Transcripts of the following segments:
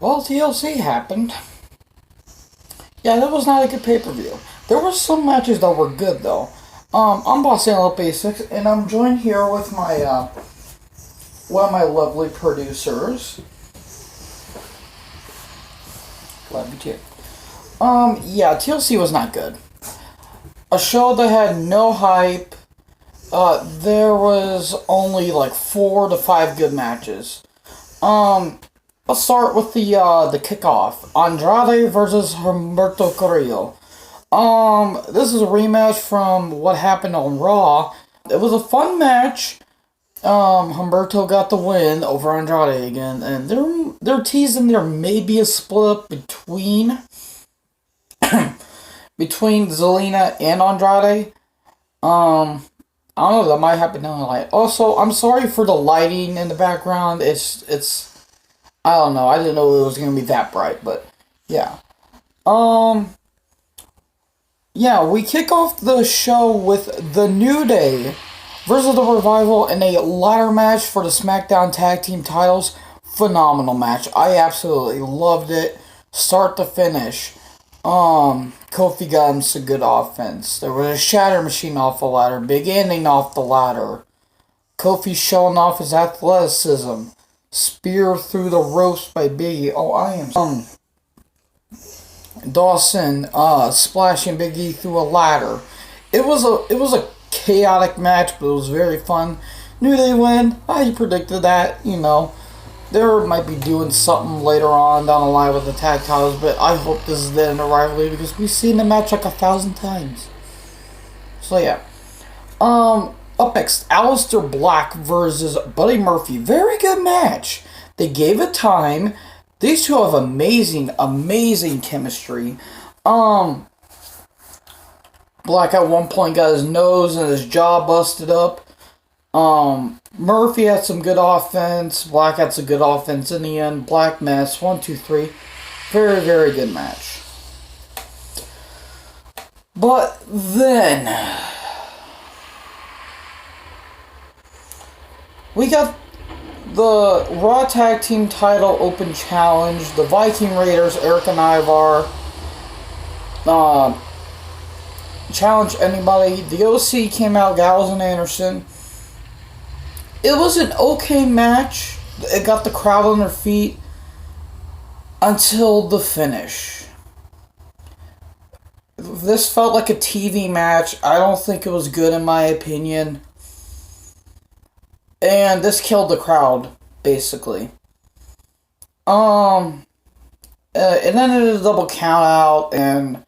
Well, TLC happened. Yeah, that was not a good pay-per-view. There were some matches that were good, though. I'm Boss Analyst Basics, and I'm joined here with my, one of my lovely producers. Love you too. Yeah, TLC was not good. A show that had no hype. There was only like 4 to 5 good matches. Let's start with the kickoff. Andrade versus Humberto Carrillo. This is a rematch from what happened on Raw. It was a fun match. Humberto got the win over Andrade again, and they're teasing there may be a split up between between Zelina and Andrade. I don't know, that might happen down the line. Also, I'm sorry for the lighting in the background. It's I don't know. I didn't know it was gonna be that bright, but yeah. Yeah, we kick off the show with The New Day versus The Revival in a ladder match for the SmackDown Tag Team titles. Phenomenal match. I absolutely loved it. Start to finish. Kofi got him some good offense. There was a shatter machine off the ladder. Big ending off the ladder. Kofi showing off his athleticism. Spear through the ropes by Biggie. Oh, I am. Dawson splashing Big E through a ladder. It was a chaotic match, but it was very fun. New Day win. I predicted that. You know, they might be doing something later on down the line with the tag titles, but I hope this is the end of the rivalry because we've seen the match like 1,000 times. So yeah. Up next, Aleister Black versus Buddy Murphy. Very good match. They gave it time. These two have amazing chemistry. Black at one point got his nose and his jaw busted up. Murphy had some good offense. Black had some good offense in the end. Black mess. 1, 2, 3. Very, very good match. But then we got the Raw Tag Team title open challenge. The Viking Raiders, Eric and Ivar, challenge anybody. The OC came out, Gallows and Anderson. It was an okay match. It got the crowd on their feet until the finish. This felt like a TV match. I don't think it was good in my opinion. And this killed the crowd, basically. It ended a double count out, and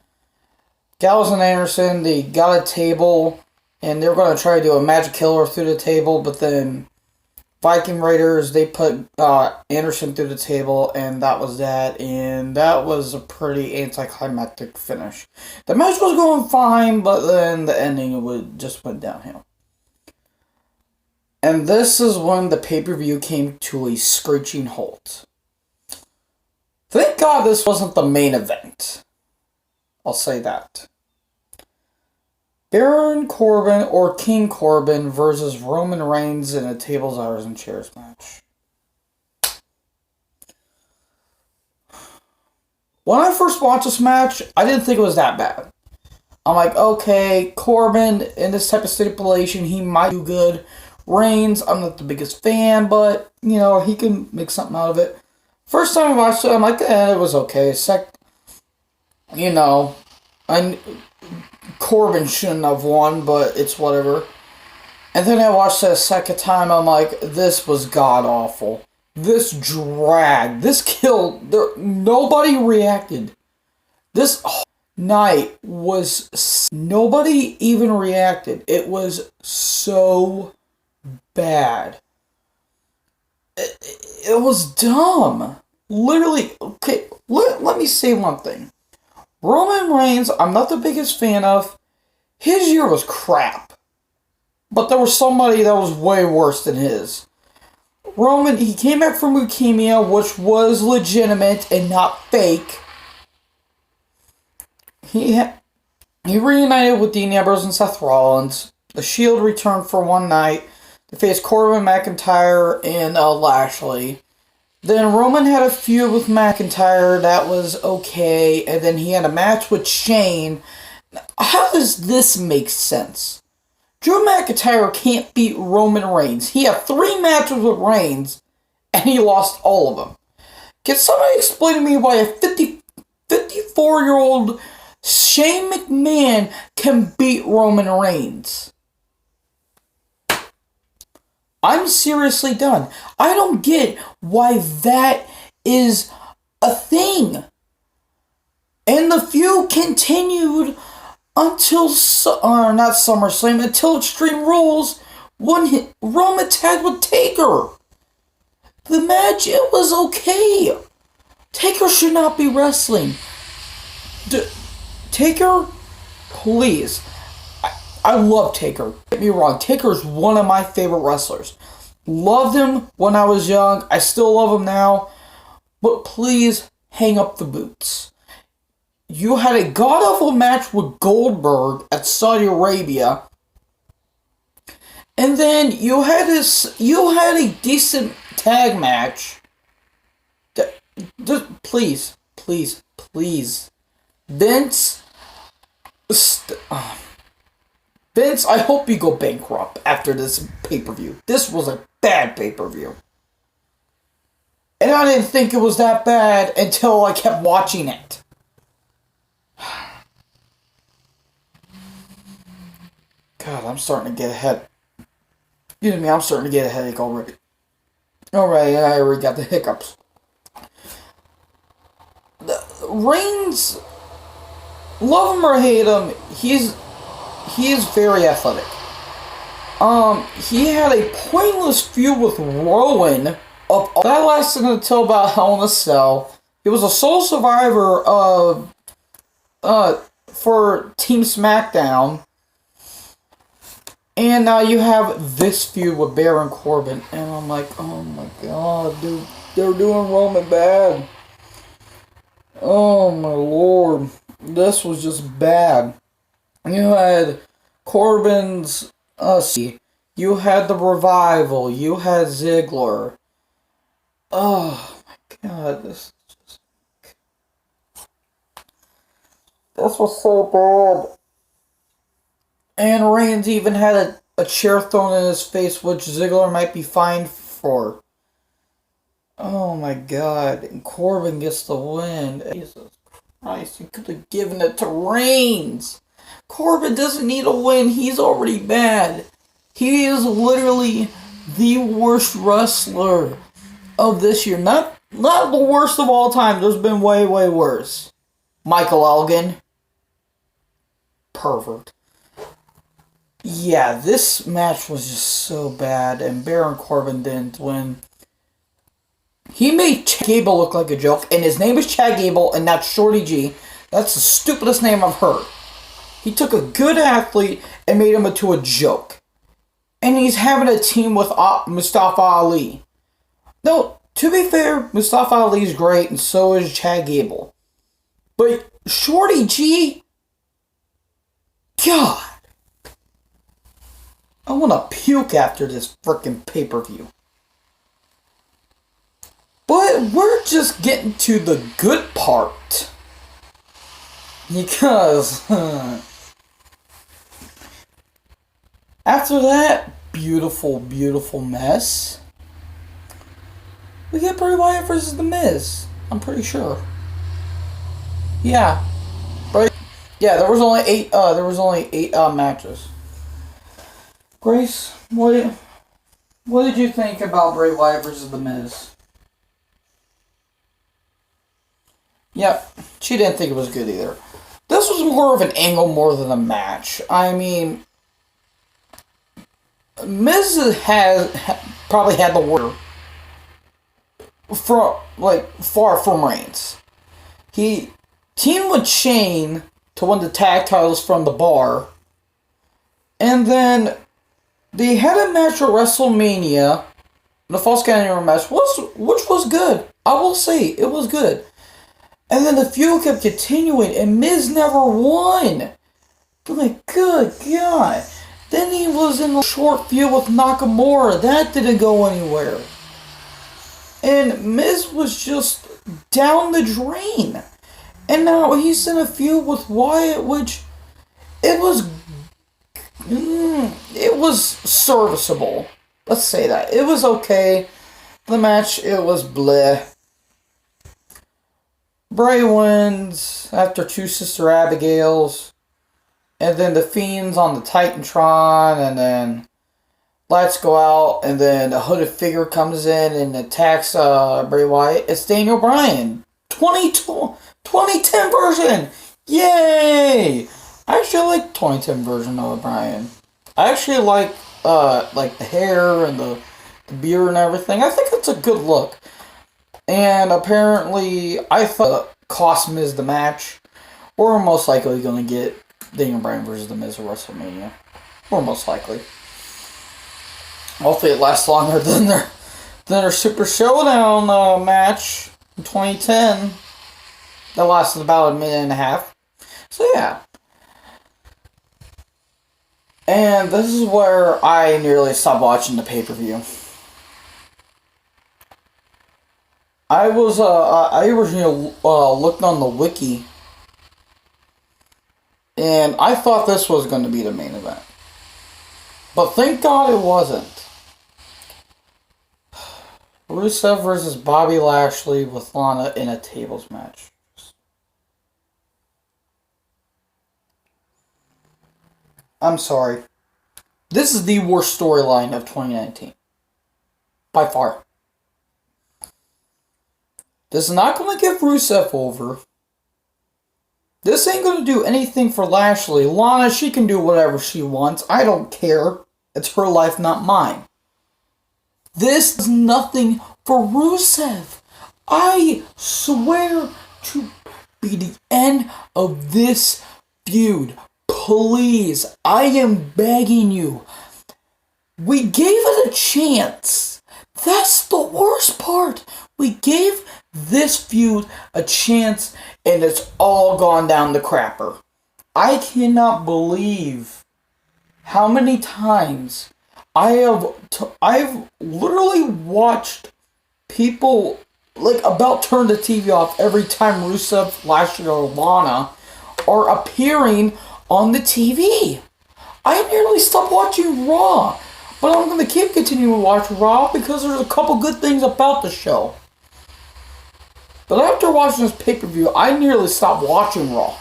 Gallows and Anderson, they got a table, and they were going to try to do a magic killer through the table, but then Viking Raiders, they put Anderson through the table, and that was that, and that was a pretty anticlimactic finish. The match was going fine, but then the ending just went downhill. And this is when the pay-per-view came to a screeching halt. Thank God this wasn't the main event. I'll say that. Baron Corbin or King Corbin versus Roman Reigns in a tables, ladders, and chairs match. When I first watched this match, I didn't think it was that bad. I'm like, okay, Corbin, in this type of stipulation, he might do good. Reigns, I'm not the biggest fan, but, you know, he can make something out of it. First time I watched it, I'm like, it was okay. You know, Corbin shouldn't have won, but it's whatever. And then I watched it a second time, I'm like, this was god-awful. This dragged. This killed. Nobody reacted. This night was... Nobody even reacted. It was so bad. It was dumb. Literally, okay, let me say one thing. Roman Reigns, I'm not the biggest fan of. His year was crap. But there was somebody that was way worse than his. Roman, he came back from leukemia, which was legitimate and not fake. He reunited with Dean Ambrose and Seth Rollins. The Shield returned for one night. They faced Corbin, McIntyre, and Lashley. Then Roman had a feud with McIntyre, that was okay, and then he had a match with Shane. How does this make sense? Drew McIntyre can't beat Roman Reigns. He had 3 matches with Reigns, and he lost all of them. Can somebody explain to me why a 54-year-old Shane McMahon can beat Roman Reigns? I'm seriously done. I don't get why that is a thing. And the feud continued until, not SummerSlam, until Extreme Rules when Roman tagged with Taker. The match, it was okay. Taker should not be wrestling. Taker, please. I love Taker. Don't get me wrong, Taker is one of my favorite wrestlers. Loved him when I was young. I still love him now. But please, hang up the boots. You had a god-awful match with Goldberg at Saudi Arabia. And then you had a decent tag match. Please. Vince, I hope you go bankrupt after this pay-per-view. This was a bad pay-per-view. And I didn't think it was that bad until I kept watching it. God, I'm starting to get a head. Excuse me, I'm starting to get a headache already. Alright, I already got the hiccups. Reigns, love him or hate him, he is very athletic. He had a pointless feud with Rowan. That lasted until about Hell in a Cell. He was a sole survivor for Team SmackDown. And now you have this feud with Baron Corbin. And I'm like, oh my god, dude, they're doing Roman bad. Oh my lord. This was just bad. You had Corbin's, you had the Revival, you had Ziggler. Oh my god, this was so bad. And Reigns even had a chair thrown in his face, which Ziggler might be fined for. Oh my god, and Corbin gets the win. Jesus Christ, you could have given it to Reigns. Corbin doesn't need a win, he's already bad. He is literally the worst wrestler of this year. Not the worst of all time, there's been way worse. Michael Elgin. Perfect. Yeah, this match was just so bad, and Baron Corbin didn't win. He made Chad Gable look like a joke, and his name is Chad Gable, and not Shorty G. That's the stupidest name I've heard. He took a good athlete and made him into a joke. And he's having a team with Mustafa Ali. No, to be fair, Mustafa Ali's great, and so is Chad Gable. But Shorty G? God. I want to puke after this frickin' pay-per-view. But we're just getting to the good part. Because after that beautiful mess, we get Bray Wyatt versus The Miz. I'm pretty sure. Yeah. Yeah, there was only eight matches. Grace, what did you think about Bray Wyatt versus The Miz? Yep, she didn't think it was good either. This was more of an angle more than a match. I mean, Miz probably had the water far from Reigns. He teamed with Shane to win the tag titles from the Bar, and then they had a match at WrestleMania, the False Count match, which was good. I will say, it was good. And then the feud kept continuing, and Miz never won. I'm like, good God. Then he was in a short feud with Nakamura. That didn't go anywhere. And Miz was just down the drain. And now he's in a feud with Wyatt, which it was serviceable. Let's say that. It was okay. The match, it was bleh. Bray wins after two Sister Abigails. And then the Fiend's on the Titantron. And then lights go out. And then a hooded figure comes in and attacks Bray Wyatt. It's Daniel Bryan. 2010 version! Yay! I actually like 2010 version of Bryan. I actually like the hair and the beard and everything. I think it's a good look. And apparently, I thought cost Miz the match. We're most likely going to get Daniel Bryan versus The Miz at WrestleMania. Or most likely. Hopefully it lasts longer than their Super Showdown match in 2010. That lasted about a minute and a half. So yeah. And this is where I nearly stopped watching the pay-per-view. I originally looked on the wiki, and I thought this was going to be the main event. But thank God it wasn't. Rusev versus Bobby Lashley with Lana in a tables match. I'm sorry. This is the worst storyline of 2019. By far. This is not going to get Rusev over. This ain't going to do anything for Lashley. Lana, she can do whatever she wants. I don't care. It's her life, not mine. This is nothing for Rusev. I swear to be the end of this feud. Please, I am begging you. We gave it a chance. That's the worst part. We gave this feud a chance, and it's all gone down the crapper. I cannot believe how many times I've literally watched people about turn the TV off every time Rusev, Lashley, or Lana are appearing on the TV. I nearly stopped watching Raw, but I'm going to continuing to watch Raw because there's a couple good things about the show. But after watching this pay-per-view, I nearly stopped watching Raw.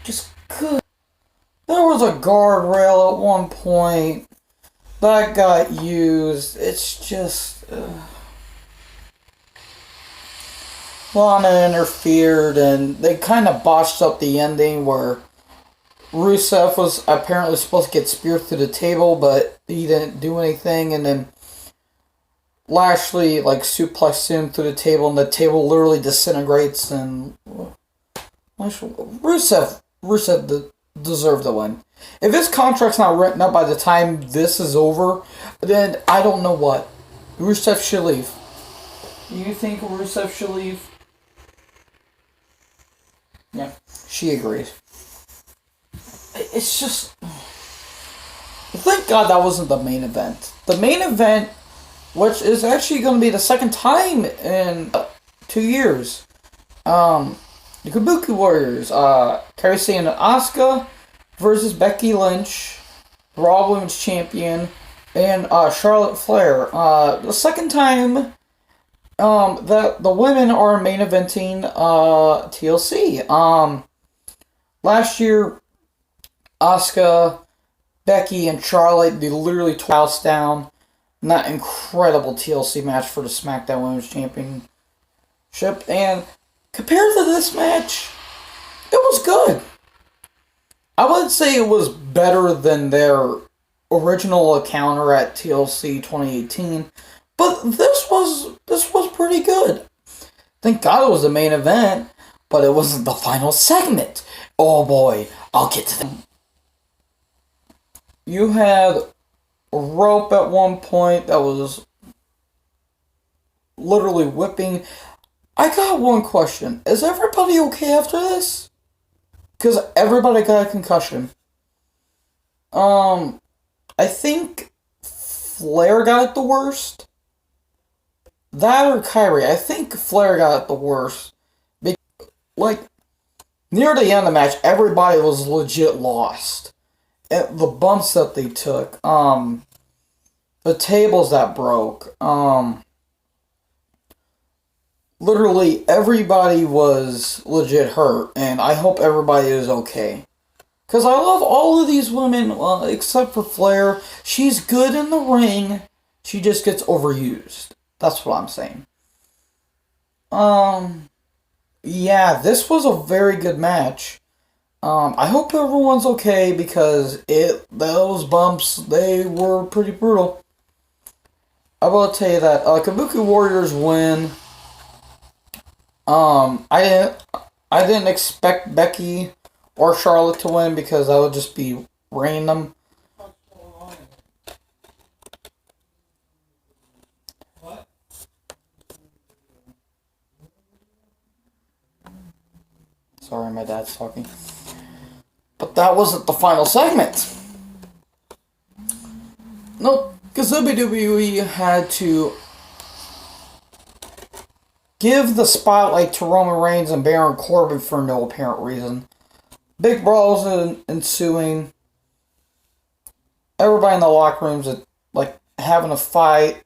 Just good. There was a guardrail at one point that got used. It's just... Lana interfered, and they kind of botched up the ending where Rusev was apparently supposed to get speared through the table, but he didn't do anything, and then Lashley suplexed him through the table, and the table literally disintegrates, and Rusev deserved the win. If his contract's not written up by the time this is over, then I don't know what. Rusev should leave. You think Rusev should leave? Yeah, she agrees. It's just... Thank God that wasn't the main event. The main event, which is actually going to be the second time in 2 years. The Kabuki Warriors, Kairi Sane and Asuka versus Becky Lynch, Raw Women's Champion, and Charlotte Flair. The second time that the women are main eventing TLC. Last year, Asuka, Becky, and Charlotte, they literally tore house down in that incredible TLC match for the SmackDown Women's Championship. And compared to this match, it was good. I would say it was better than their original encounter at TLC 2018. But this was pretty good. Thank God it was the main event, but it wasn't the final segment. Oh boy, I'll get to that. You had a rope at one point that was literally whipping. I got one question. Is everybody okay after this? Because everybody got a concussion. I think Flair got it the worst. That or Kyrie. I think Flair got the worst. Like, near the end of the match, everybody was legit lost. And the bumps that they took, the tables that broke, literally everybody was legit hurt, and I hope everybody is okay. Because I love all of these women, except for Flair. She's good in the ring, she just gets overused. That's what I'm saying. Yeah, this was a very good match. I hope everyone's okay because those bumps, they were pretty brutal. I will tell you that Kabuki Warriors win. I didn't expect Becky or Charlotte to win because that would just be random. Sorry, my dad's talking. But that wasn't the final segment. Nope, because WWE had to give the spotlight to Roman Reigns and Baron Corbin for no apparent reason. Big brawls ensuing. Everybody in the locker rooms like having a fight.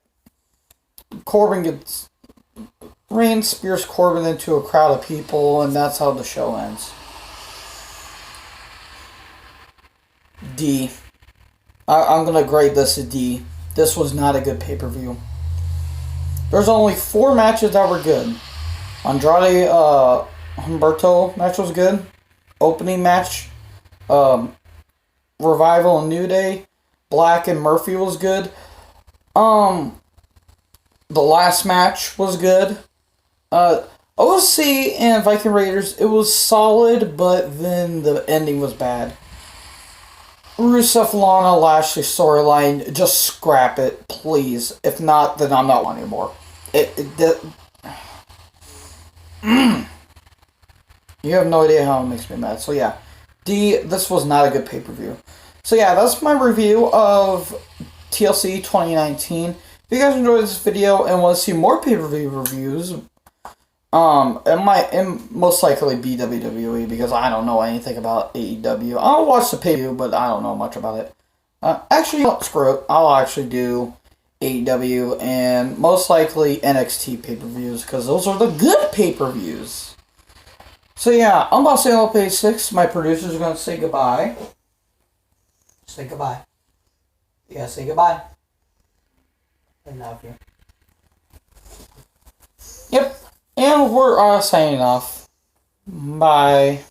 Reigns spears Corbin into a crowd of people, and that's how the show ends. D. I'm gonna grade this a D. This was not a good pay-per-view. There's only 4 matches that were good. Andrade Humberto match was good. Opening match, Revival and New Day, Black and Murphy was good. The last match was good. OC and Viking Raiders, it was solid, but then the ending was bad. Rusev Lana Lashley storyline, just scrap it, please. If not, then I'm not one anymore. You have no idea how it makes me mad. So yeah, D, this was not a good pay-per-view. So yeah, that's my review of TLC 2019. If you guys enjoyed this video and want to see more pay-per-view reviews, it most likely be WWE because I don't know anything about AEW. I'll watch the pay-per-view, but I don't know much about it. Actually, screw it. I'll actually do AEW and most likely NXT pay-per-views because those are the good pay-per-views. So yeah, I'm about to say on page 6. My producers are going to say goodbye. Say goodbye. Yeah, say goodbye. Enough here. Yep. And we're signing off. Bye.